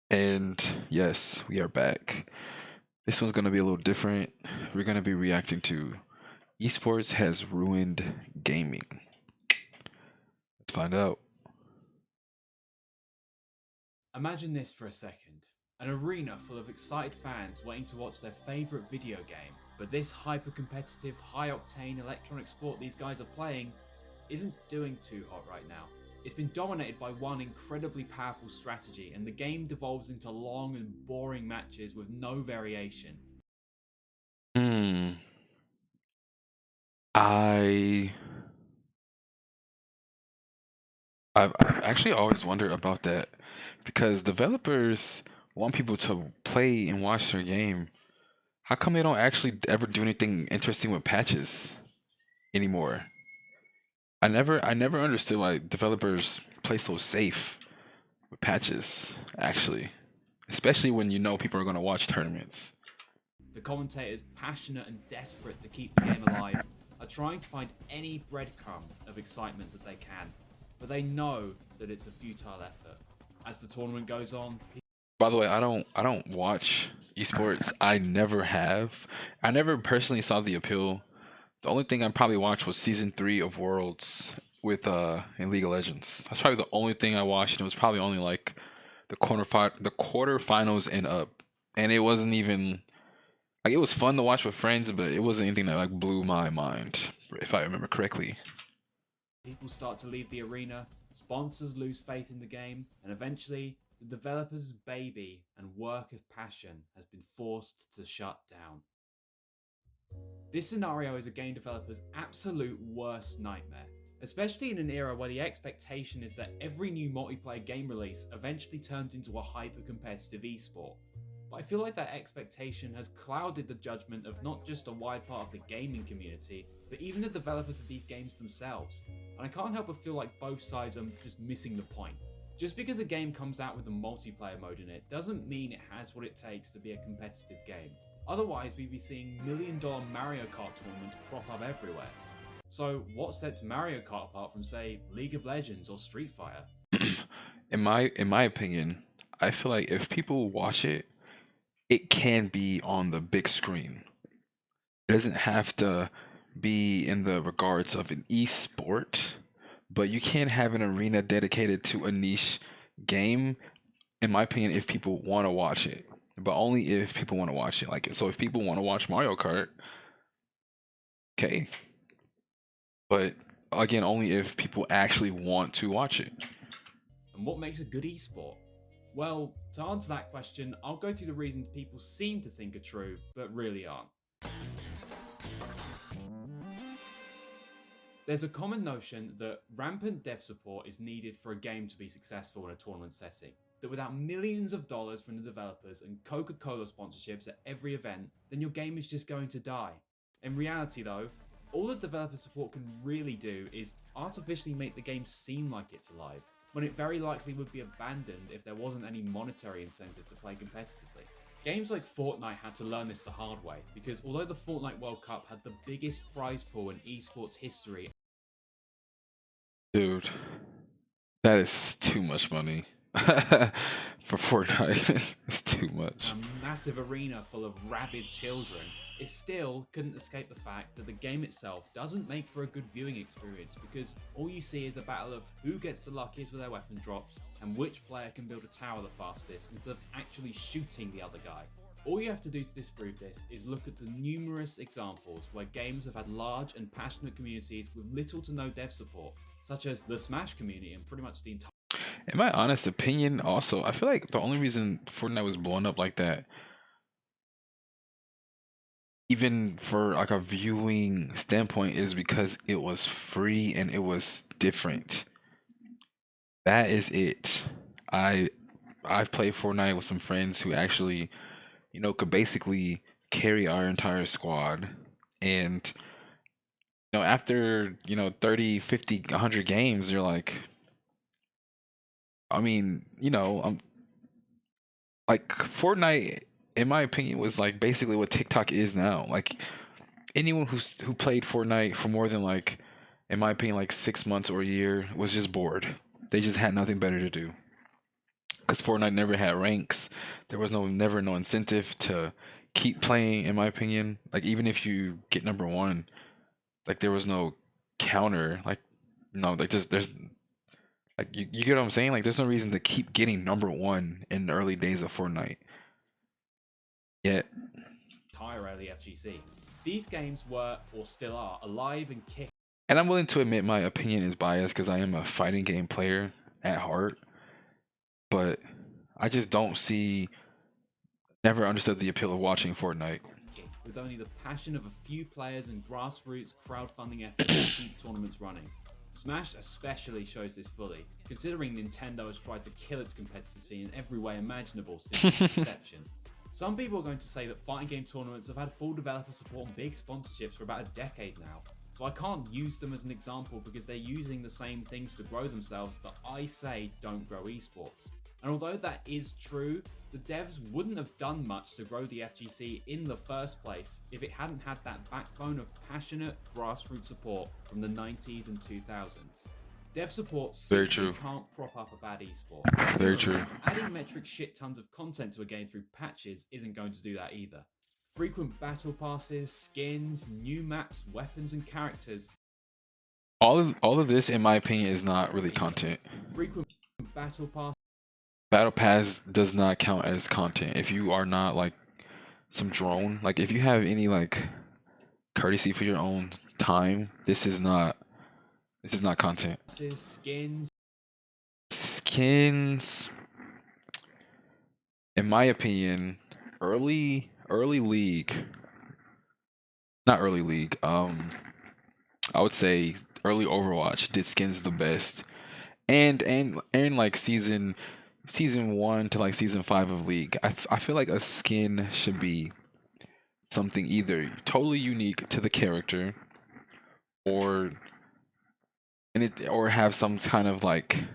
And yes, we are back. This one's going to be a little different. We're going to be reacting to esports has ruined gaming. Let's find out. Imagine this for a second. An arena full of excited fans waiting to watch their favourite video game, but this hyper competitive, high octane electronic sport these guys are playing isn't doing too hot right now. It's been dominated by one incredibly powerful strategy, and the game devolves into long and boring matches with no variation. Hmm. I I've actually always wondered about that because developers want people to play and watch their game. How come they don't actually ever do anything interesting with patches anymore? I never understood why developers play so safe with patches, actually. Especially when you know people are going to watch tournaments. The commentators, passionate and desperate to keep the game alive, are trying to find any breadcrumb of excitement that they can, but they know that it's a futile effort. As the tournament goes on, By the way, I don't watch esports. I never have. I never personally saw the appeal. The only thing I probably watched was season 3 of Worlds with in League of Legends. That's probably the only thing I watched, and it was probably only like the quarterfinals and up. And it wasn't even like it was fun to watch with friends, but it wasn't anything that like blew my mind, if I remember correctly. people start to leave the arena, sponsors lose faith in the game, and eventually, the developer's baby and work of passion has been forced to shut down. This scenario is a game developer's absolute worst nightmare, especially in an era where the expectation is that every new multiplayer game release eventually turns into a hyper competitive esport. But I feel like that expectation has clouded the judgment of not just a wide part of the gaming community, but even the developers of these games themselves. And I can't help but feel like both sides are just missing the point. Just because a game comes out with a multiplayer mode in it doesn't mean it has what it takes to be a competitive game. Otherwise, we'd be seeing $1 million Mario Kart tournaments crop up everywhere. So, what sets Mario Kart apart from, say, League of Legends or Street Fighter? In my opinion, I feel like if people watch it, it can be on the big screen. It doesn't have to be in the regards of an esport, but you can have an arena dedicated to a niche game, in my opinion, if people want to watch it. But only if people want to watch it. Like so if people want to watch Mario Kart, okay. But again, only if people actually want to watch it. And what makes a good esport? Well, to answer that question, I'll go through the reasons people seem to think are true, but really aren't. There's a common notion that rampant dev support is needed for a game to be successful in a tournament setting. That without millions of dollars from the developers and Coca-Cola sponsorships at every event, then your game is just going to die. In reality though, all the developer support can really do is artificially make the game seem like it's alive, when it very likely would be abandoned if there wasn't any monetary incentive to play competitively. Games like Fortnite had to learn this the hard way, because although the Fortnite World Cup had the biggest prize pool in esports history, Dude, that is too much money. For Fortnite. It's too much. a massive arena full of rabid children, it still couldn't escape the fact that the game itself doesn't make for a good viewing experience, because all you see is a battle of who gets the luckiest with their weapon drops and which player can build a tower the fastest instead of actually shooting the other guy. All you have to do to disprove this is look at the numerous examples where games have had large and passionate communities with little to no dev support, such as the Smash community and pretty much the entire. In my honest opinion, also, I feel like the only reason Fortnite was blown up like that, even for like a viewing standpoint, is because it was free and it was different. That is it. I I've played Fortnite with some friends who actually, could basically carry our entire squad. And, after, 30, 50, 100 games, you're like, I mean, like Fortnite, in my opinion, was like basically what TikTok is now. Like anyone who played Fortnite for more than like, in my opinion, like 6 months or a year was just bored. They just had nothing better to do. Because because Fortnite never had ranks. There was never no incentive to keep playing, in my opinion. Like even if you get number one, like there was no counter. Like no, like just there's like you get what I'm saying? Like there's no reason to keep getting number one in the early days of Fortnite. Yet Entire early FGC. These games were, or still are, alive and kicking. and I'm willing to admit my opinion is biased because I am a fighting game player at heart, but I just don't see, never understood the appeal of watching Fortnite. With only the passion of a few players and grassroots crowdfunding efforts to keep tournaments running. Smash especially shows this fully, considering Nintendo has tried to kill its competitive scene in every way imaginable since its inception. Some people are going to say that fighting game tournaments have had full developer support and big sponsorships for about a decade now, so I can't use them as an example because they're using the same things to grow themselves that I say don't grow esports. And although that is true, the devs wouldn't have done much to grow the FGC in the first place if it hadn't had that backbone of passionate grassroots support from the 90s and 2000s. Dev support simply can't prop up a bad esport. Very true. Adding metric shit tons of content to a game through patches isn't going to do that either. Frequent battle passes, skins, new maps, weapons and characters. All of this, in my opinion, is not really content. Frequent battle passes. Battle Pass does not count as content if you are not like some drone. Like if you have any like courtesy for your own time, this is not content. Skins, in my opinion, early league, not early league. I would say early Overwatch did skins the best, and like season 1 to like season 5 of League. I feel like a skin should be something either totally unique to the character, or or have some kind of like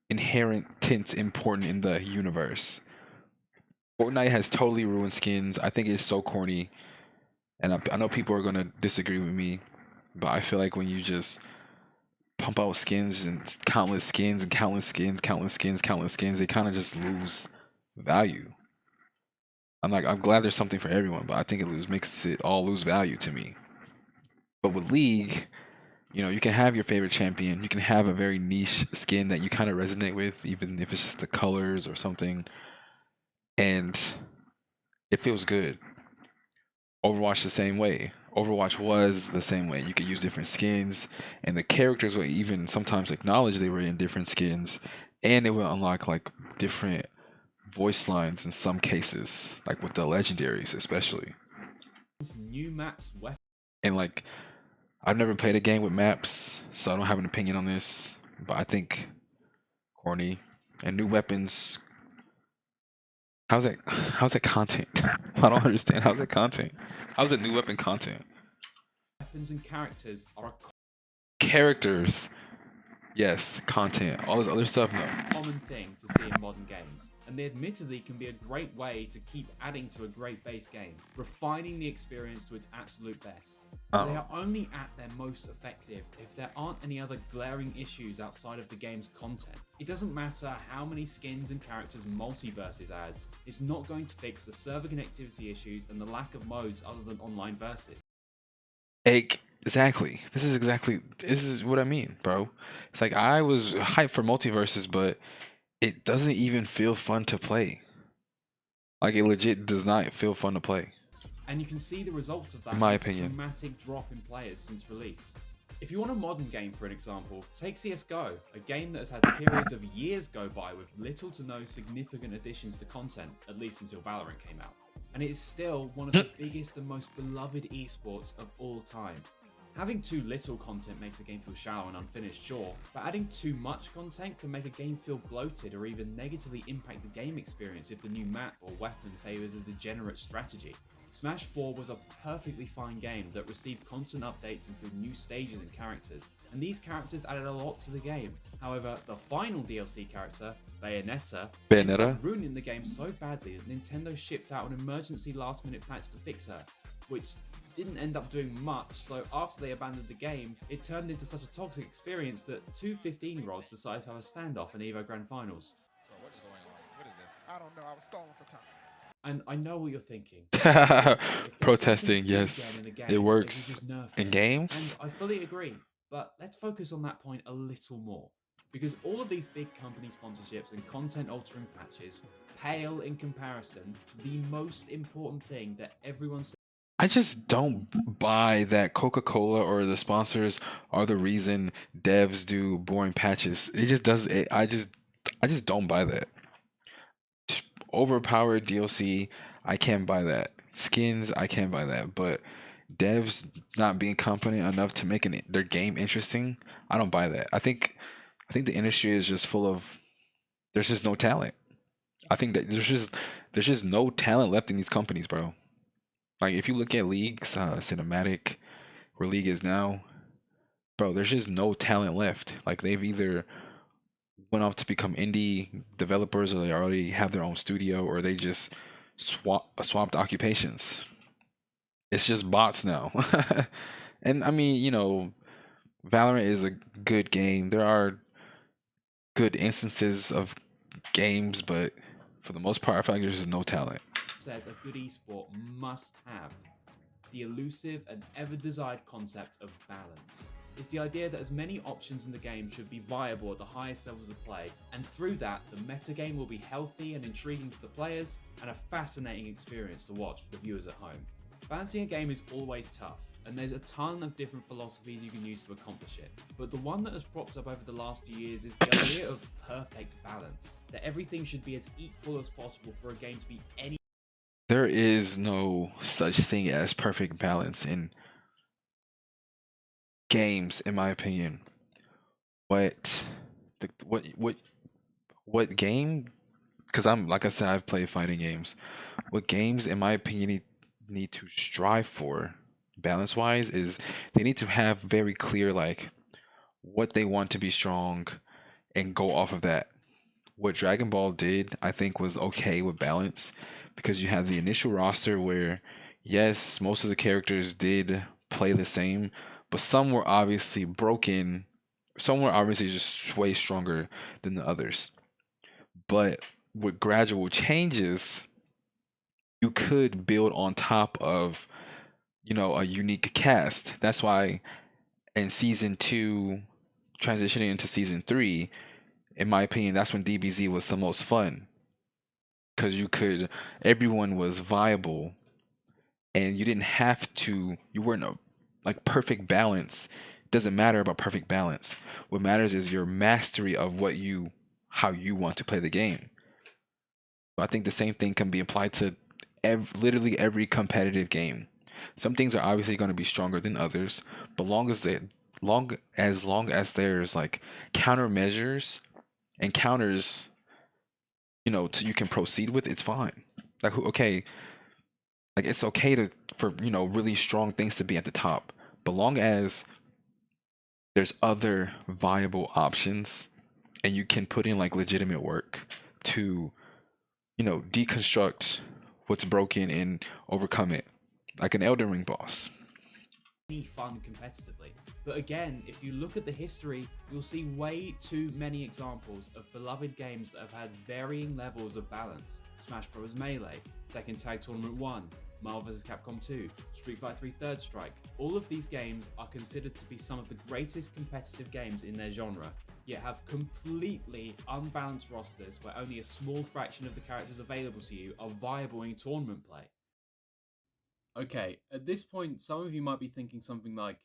inherent tints important in the universe. Fortnite has totally ruined skins. I think it's so corny, and I know people are gonna disagree with me, but I feel like when you just pump out skins and countless skins and countless skins, they kind of just lose value. I'm glad there's something for everyone, but I think makes it all lose value to me. But with League, you can have your favorite champion, you can have a very niche skin that you kind of resonate with, even if it's just the colors or something, and it feels good. Overwatch the same way. Overwatch was the same way. You could use different skins, and the characters would even sometimes acknowledge they were in different skins, and it would unlock like different voice lines in some cases, like with the legendaries especially. New maps, and like I've never played a game with maps, so I don't have an opinion on this, but I think corny. And new weapons, how's that content? I don't understand. How's that content? How's it new weapon content? Weapons and characters are a characters. Yes, content. All this other stuff, no. Common thing to see in modern games, and they admittedly can be a great way to keep adding to a great base game, refining the experience to its absolute best. They are only at their most effective if there aren't any other glaring issues outside of the game's content. It doesn't matter how many skins and characters Multiverses adds, it's not going to fix the server connectivity issues and the lack of modes other than online versus. Exactly. This is what I mean, bro. It's like I was hyped for Multiverses, but it doesn't even feel fun to play. Like it legit does not feel fun to play. And you can see the results of that in my opinion. Dramatic drop in players since release. If you want a modern game, for an example, take CSGO, a game that has had periods of years go by with little to no significant additions to content, at least until Valorant came out. And it is still one of the biggest and most beloved esports of all time. Having too little content makes a game feel shallow and unfinished, sure, but adding too much content can make a game feel bloated or even negatively impact the game experience if the new map or weapon favours a degenerate strategy. Smash 4 was a perfectly fine game that received constant updates including new stages and characters, and these characters added a lot to the game. However, the final DLC character, Bayonetta, ended up ruining the game so badly that Nintendo shipped out an emergency last-minute patch to fix her, which didn't end up doing much, so after they abandoned the game, it turned into such a toxic experience that two 15-year-olds decided to have a standoff in EVO Grand Finals. Bro, what is going on? I don't know. I was stalling for time. And I know what you're thinking. If there's something Protesting, big yes, in a it game, they should works just nerf in it. And games. I fully agree. But let's focus on that point a little more. Because all of these big company sponsorships and content altering patches pale in comparison to the most important thing that everyone says. I just don't buy that Coca-Cola or the sponsors are the reason devs do boring patches. It just does it. I just don't buy that. Overpowered DLC, I can't buy that. Skins, I can't buy that. But devs not being competent enough to make their game interesting, I don't buy that. I think the industry is just full of there's just no talent. I think that there's just no talent left in these companies, bro. Like if you look at League's cinematic, where League is now, bro, there's just no talent left. Like they've either went off to become indie developers, or they already have their own studio, or they just swapped occupations. It's just bots now. And I mean, Valorant is a good game. There are good instances of games, but for the most part, I feel like there's just no talent. Says a good esport must have the elusive and ever-desired concept of balance. It's the idea that as many options in the game should be viable at the highest levels of play, and through that, the metagame will be healthy and intriguing for the players, and a fascinating experience to watch for the viewers at home. Balancing a game is always tough, and there's a ton of different philosophies you can use to accomplish it. But the one that has propped up over the last few years is the idea of perfect balance, that everything should be as equal as possible for a game to be any. There is no such thing as perfect balance in games, in my opinion. What, what game? Because I'm like I said, I've played fighting games. What games, in my opinion, need to strive for, balance wise, is they need to have very clear like what they want to be strong and go off of that. What Dragon Ball did, I think, was okay with balance because you had the initial roster where, yes, most of the characters did play the same, but some were obviously broken. Some were obviously just way stronger than the others. But with gradual changes, you could build on top of, a unique cast. That's why in season two, transitioning into season three, in my opinion, that's when DBZ was the most fun because everyone was viable, and you didn't have to, you weren't like perfect balance. Doesn't matter about perfect balance. What matters is your mastery of how you want to play the game. I think the same thing can be applied to literally every competitive game. Some things are obviously going to be stronger than others, but long as there's like countermeasures and counters, you can proceed with, it's fine. Like okay, like it's okay for really strong things to be at the top, but long as there's other viable options and you can put in like legitimate work to deconstruct what's broken and overcome it, like an Elden Ring boss. Fun competitively. But again, if you look at the history, you'll see way too many examples of beloved games that have had varying levels of balance. Smash Bros. Melee, Tekken Tag Tournament 1, Marvel vs. Capcom 2, Street Fighter 3 Third Strike. All of these games are considered to be some of the greatest competitive games in their genre, yet have completely unbalanced rosters where only a small fraction of the characters available to you are viable in tournament play. Okay, at this point, some of you might be thinking something like,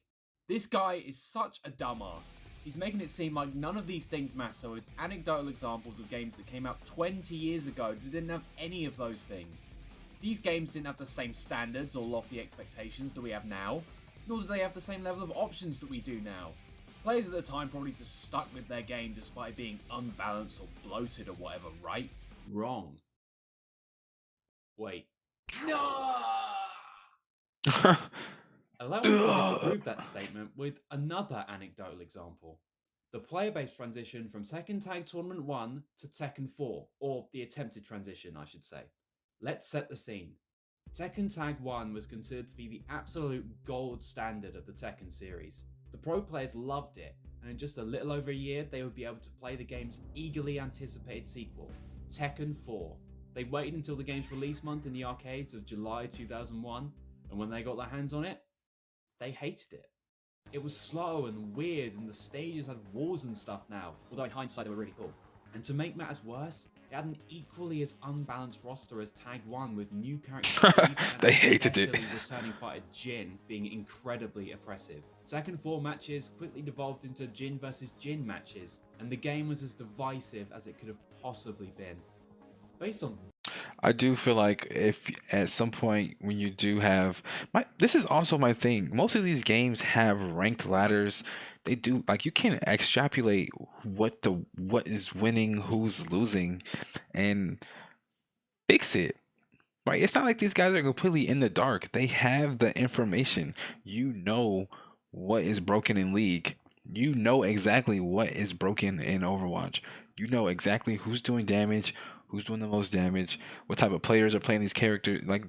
this guy is such a dumbass. He's making it seem like none of these things matter with anecdotal examples of games that came out 20 years ago that didn't have any of those things. These games didn't have the same standards or lofty expectations that we have now, nor do they have the same level of options that we do now. Players at the time probably just stuck with their game despite being unbalanced or bloated or whatever, right? Wrong. Wait. No! Allow me to disprove that statement with another anecdotal example. The player-based transition from Tekken Tag Tournament 1 to Tekken 4, or the attempted transition, I should say. Let's set the scene. Tekken Tag 1 was considered to be the absolute gold standard of the Tekken series. The pro players loved it, and in just a little over a year, they would be able to play the game's eagerly anticipated sequel, Tekken 4. They waited until the game's release month in the arcades of July 2001, and when they got their hands on it, they hated it. It was slow and weird, and the stages had walls and stuff now, although in hindsight they were really cool. And to make matters worse, it had an equally as unbalanced roster as Tag 1, with new characters Steve and They hated it. especially returning fighter Jin being incredibly oppressive. Tekken 4 matches quickly devolved into Jin versus Jin matches, and the game was as divisive as it could have possibly been. Based on I do feel like if at some point when you do have this is also my thing. Most of these games have ranked ladders. They do, like, you can extrapolate what is winning, who's losing, and fix it. Right? It's not like these guys are completely in the dark. They have the information. You know what is broken in League. You know exactly what is broken in Overwatch. You know exactly who's doing damage, who's doing the most damage, what type of players are playing these characters. Like,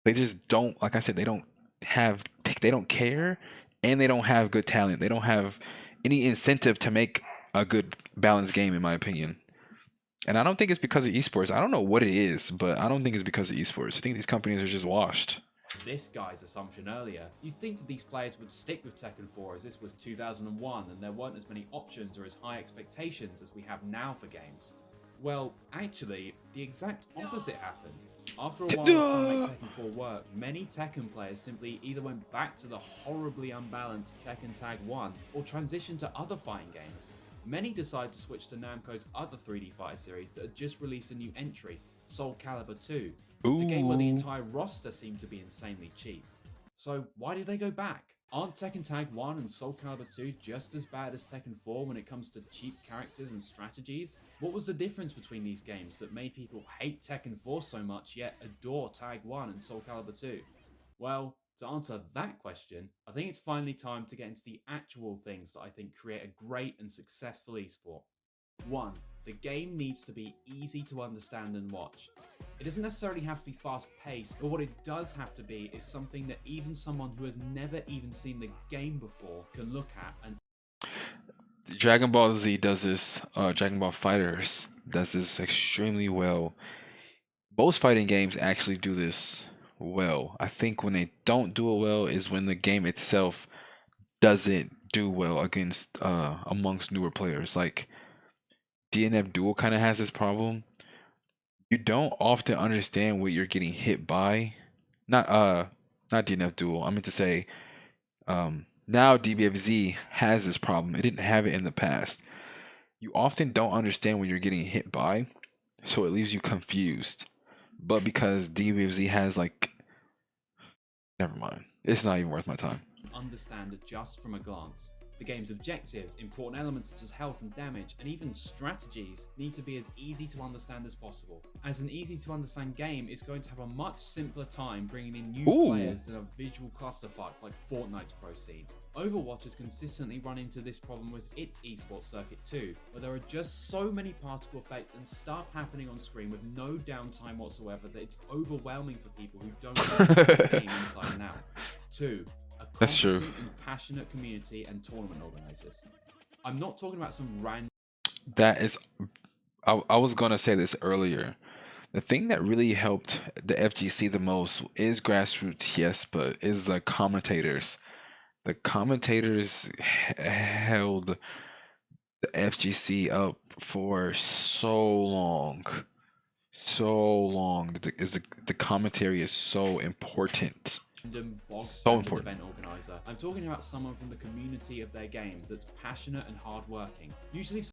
they just don't, like I said, they don't care, and they don't have good talent. They don't have any incentive to make a good balanced game, in my opinion. And I don't think it's because of esports. I don't know what it is, but I don't think it's because of esports. I think these companies are just washed. this guy's assumption earlier, you'd think that these players would stick with Tekken 4 as this was 2001 and there weren't as many options or as high expectations as we have now for games. Well, actually, the exact opposite happened. After a while of trying to make Tekken 4 work, many Tekken players simply either went back to the horribly unbalanced Tekken Tag 1 or transitioned to other fighting games. Many decided to switch to Namco's other 3D fighter series that had just released a new entry, Soul Calibur 2, a game where the entire roster seemed to be insanely cheap. So why did they go back? Aren't Tekken Tag 1 and Soul Calibur 2 just as bad as Tekken 4 when it comes to cheap characters and strategies? What was the difference between these games that made people hate Tekken 4 so much yet adore Tag 1 and Soul Calibur 2? Well, to answer that question, I think it's finally time to get into the actual things that I think create a great and successful esport. 1. The game needs to be easy to understand and watch. It doesn't necessarily have to be fast paced, but what it does have to be is something that even someone who has never even seen the game before can look at and Dragon Ball Z does this. Dragon Ball Fighters does this extremely well. Most fighting games actually do this well. I think when they don't do it well is when the game itself doesn't do well against amongst newer players. Like DNF Duel kind of has this problem. You don't often understand what you're getting hit by. Not DNF Duel. I meant to say now DBFZ has this problem. It didn't have it in the past. You often don't understand what you're getting hit by, so it leaves you confused. But because DBFZ has, like, never mind. It's not even worth my time. understand just from a glance. The game's objectives, important elements such as health and damage, and even strategies need to be as easy to understand as possible. As an easy to understand game is going to have a much simpler time bringing in new players than a visual clusterfuck like Fortnite's pro scene. Overwatch has consistently run into this problem with its esports circuit too, where there are just so many particle effects and stuff happening on screen with no downtime whatsoever that it's overwhelming for people who don't understand the game inside and out. 2. That's true. And passionate community and tournament organizers. I'm not talking about some random. That is, I was gonna say this earlier. The thing that really helped the FGC the most is grassroots, yes, but is the commentators. The commentators held the FGC up for so long. So long. The commentary is so important. Bog standard event organizer. I'm talking about someone from the community of their game that's passionate and hardworking. Usually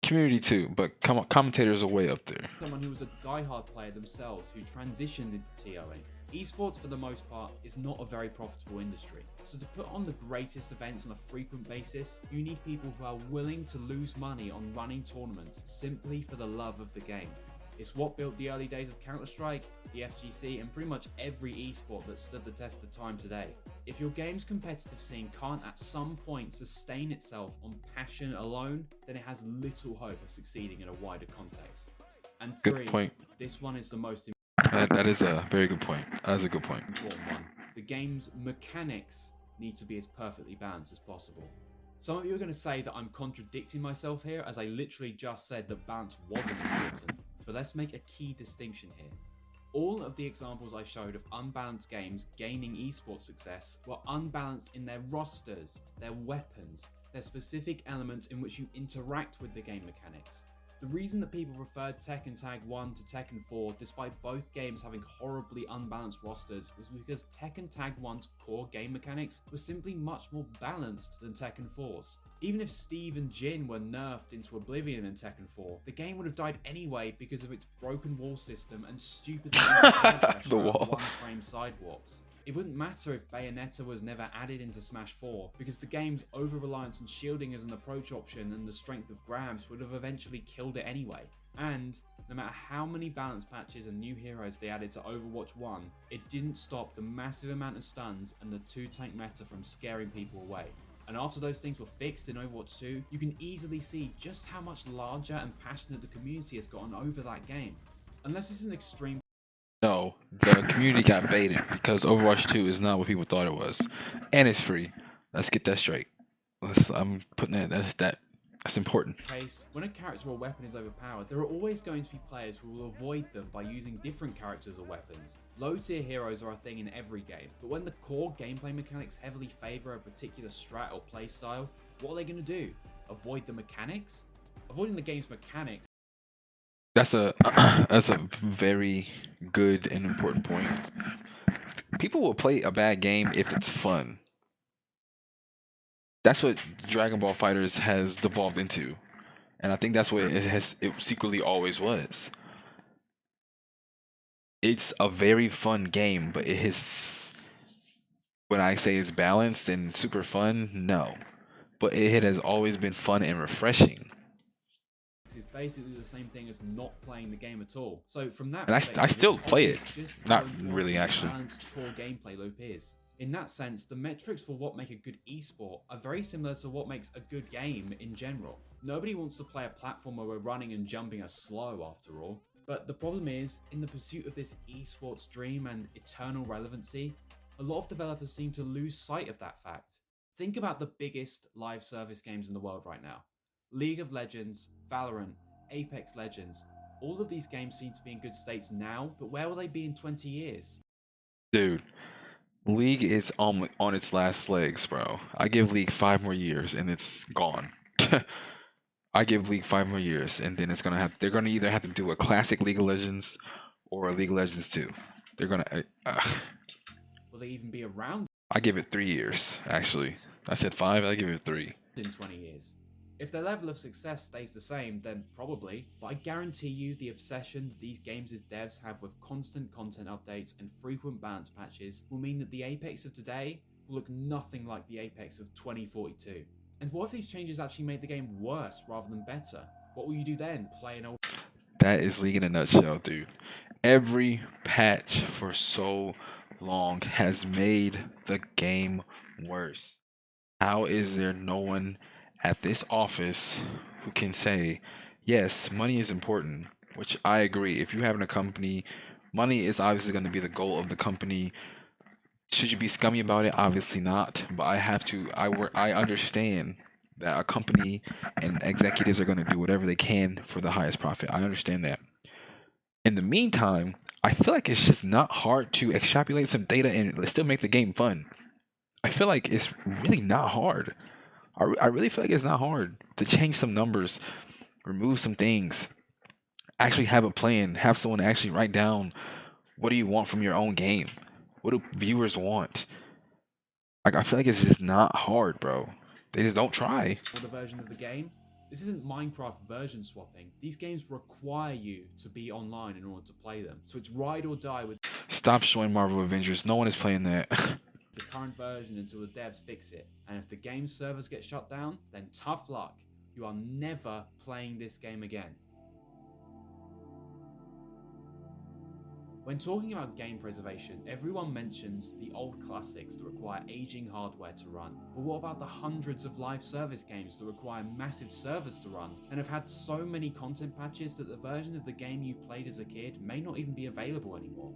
community too, but commentators are way up there. Someone who was a diehard player themselves who transitioned into TOing. Esports, for the most part, is not a very profitable industry. So to put on the greatest events on a frequent basis, you need people who are willing to lose money on running tournaments simply for the love of the game. It's what built the early days of Counter-Strike, the FGC, and pretty much every esport that stood the test of time today. If your game's competitive scene can't at some point sustain itself on passion alone, then it has little hope of succeeding in a wider context. And 3, good point. This one is the most that is a very good point. That's a good point. important one. The game's mechanics need to be as perfectly balanced as possible. Some of you are going to say that I'm contradicting myself here, as I literally just said that balance wasn't important. But let's make a key distinction here. All of the examples I showed of unbalanced games gaining esports success were unbalanced in their rosters, their weapons, their specific elements in which you interact with the game mechanics. The reason that people preferred Tekken Tag 1 to Tekken 4 despite both games having horribly unbalanced rosters was because Tekken Tag 1's core game mechanics were simply much more balanced than Tekken 4's. Even if Steve and Jin were nerfed into oblivion in Tekken 4, the game would have died anyway because of its broken wall system and stupidly The wall. one-frame sidewalks. It wouldn't matter if Bayonetta was never added into Smash 4, because the game's over-reliance on shielding as an approach option and the strength of grabs would have eventually killed it anyway. And no matter how many balance patches and new heroes they added to Overwatch 1, it didn't stop the massive amount of stuns and the 2-tank meta from scaring people away. And after those things were fixed in Overwatch 2, you can easily see just how much larger and passionate the community has gotten over that game. Unless it's an extreme. No, the community got baited because Overwatch 2 is not what people thought it was, and it's free. Let's get that straight. I'm putting that's important. Case, when a character or weapon is overpowered, there are always going to be players who will avoid them by using different characters or weapons. Low tier heroes are a thing in every game, but when the core gameplay mechanics heavily favour a particular strat or playstyle, what are they going to do? Avoid the mechanics? Avoiding the game's mechanics. That's a that's a very good and important point. People will play a bad game if it's fun. That's what Dragon Ball Fighters has devolved into, and I think that's what it secretly always was. It's a very fun game, but it is, when I say it's balanced and super fun, no, but it has always been fun and refreshing. Is basically the same thing as not playing the game at all. So from that And perspective, I still it's play it. obvious just Not how really, important actually. a balanced core gameplay loop is. In that sense, the metrics for what make a good esport are very similar to what makes a good game in general. Nobody wants to play a platform where running and jumping are slow after all. But the problem is, in the pursuit of this esports dream and eternal relevancy, a lot of developers seem to lose sight of that fact. Think about the biggest live service games in the world right now. League of Legends, Valorant, Apex Legends. All of these games seem to be in good states now, but where will they be in 20 years? Dude, League is on its last legs, bro. I give League 5 more years and it's gone. I give League 5 more years and then they're gonna either have to do a classic League of Legends or a League of Legends 2. They're gonna Will they even be around I give it 3 years, actually. I said 5, I give it 3. in 20 years? If their level of success stays the same, then probably, but I guarantee you the obsession these games' devs have with constant content updates and frequent balance patches will mean that the Apex of today will look nothing like the Apex of 2042. And what if these changes actually made the game worse rather than better? What will you do then? Play an old. That is League in a nutshell, dude. Every patch for so long has made the game worse. How is there no one at this office who can say, yes, money is important, which I agree. If you have a company, money is obviously going to be the goal of the company. Should you be scummy about it? Obviously not. But I understand that a company and executives are going to do whatever they can for the highest profit. I understand that. In the meantime, I feel like it's just not hard to extrapolate some data and still make the game fun. I feel like it's really not hard. I really feel like it's not hard to change some numbers, remove some things, actually have a plan, have someone actually write down what do you want from your own game? What do viewers want? Like, I feel like it's just not hard, bro. They just don't try. older version of the game. This isn't Minecraft version swapping. These games require you to be online in order to play them. So it's ride or die with Stop showing Marvel Avengers. No one is playing that. the current version until the devs fix it. And if the game's servers get shut down, then tough luck. You are never playing this game again. When talking about game preservation, everyone mentions the old classics that require aging hardware to run. But what about the hundreds of live service games that require massive servers to run and have had so many content patches that the version of the game you played as a kid may not even be available anymore?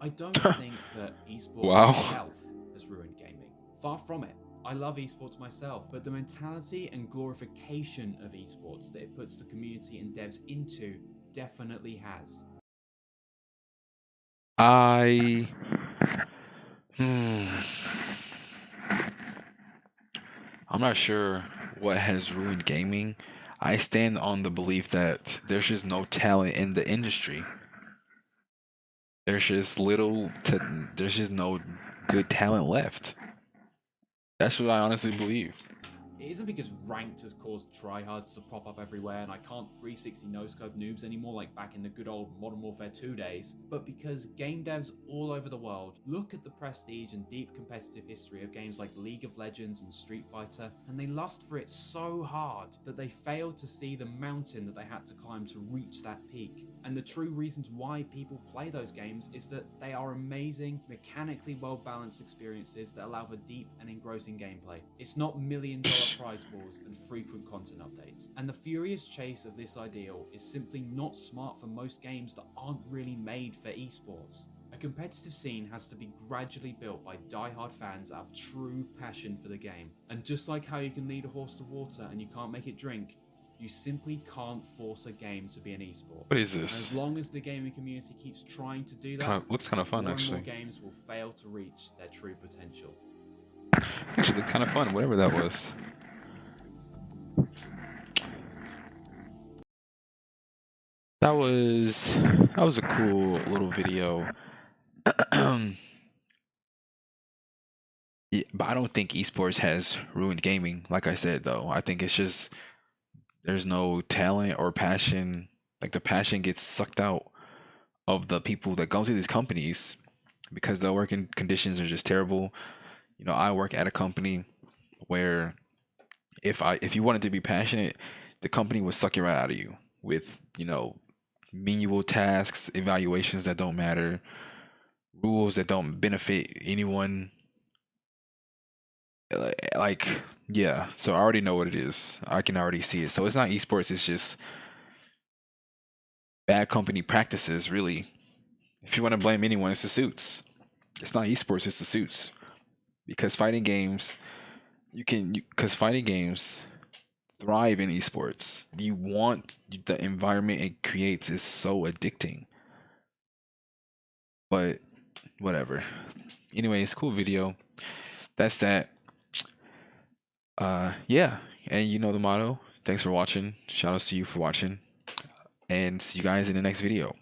I don't think that esports itself has ruined gaming. Far from it. I love esports myself, but the mentality and glorification of esports that it puts the community and devs into definitely has. I hmm, I'm not sure what has ruined gaming. I stand on the belief that there's just no talent in the industry. There's just no good talent left. That's what I honestly believe. It isn't because ranked has caused tryhards to pop up everywhere and I can't 360 no-scope noobs anymore like back in the good old Modern Warfare 2 days, but because game devs all over the world look at the prestige and deep competitive history of games like League of Legends and Street Fighter, and they lust for it so hard that they fail to see the mountain that they had to climb to reach that peak. And the true reasons why people play those games is that they are amazing, mechanically well-balanced experiences that allow for deep and engrossing gameplay. It's not million-dollar prize pools and frequent content updates. And the furious chase of this ideal is simply not smart for most games that aren't really made for esports. A competitive scene has to be gradually built by die-hard fans out of true passion for the game. And just like how you can lead a horse to water and you can't make it drink, you simply can't force a game to be an esport. What is And this? as long as the gaming community keeps trying to do that, Looks kind of fun more and more actually. games will fail to reach their true potential. Actually, looked kind of fun. Whatever that was. That was a cool little video. Yeah, but I don't think esports has ruined gaming. Like I said, though, I think it's just there's no talent or passion. Like the passion gets sucked out of the people that go to these companies because the working conditions are just terrible. You know, I work at a company where if you wanted to be passionate, the company would suck it right out of you with, menial tasks, evaluations that don't matter, rules that don't benefit anyone. Like, yeah, so I already know what it is. I can already see it. So it's not esports, it's just bad company practices, really. If you want to blame anyone, it's the suits. It's not esports, it's the suits. Because fighting games thrive in esports. The environment it creates is so addicting. But whatever. Anyways, cool video. That's that. Yeah. And you know the motto. Thanks for watching. Shout outs to you for watching. And see you guys in the next video.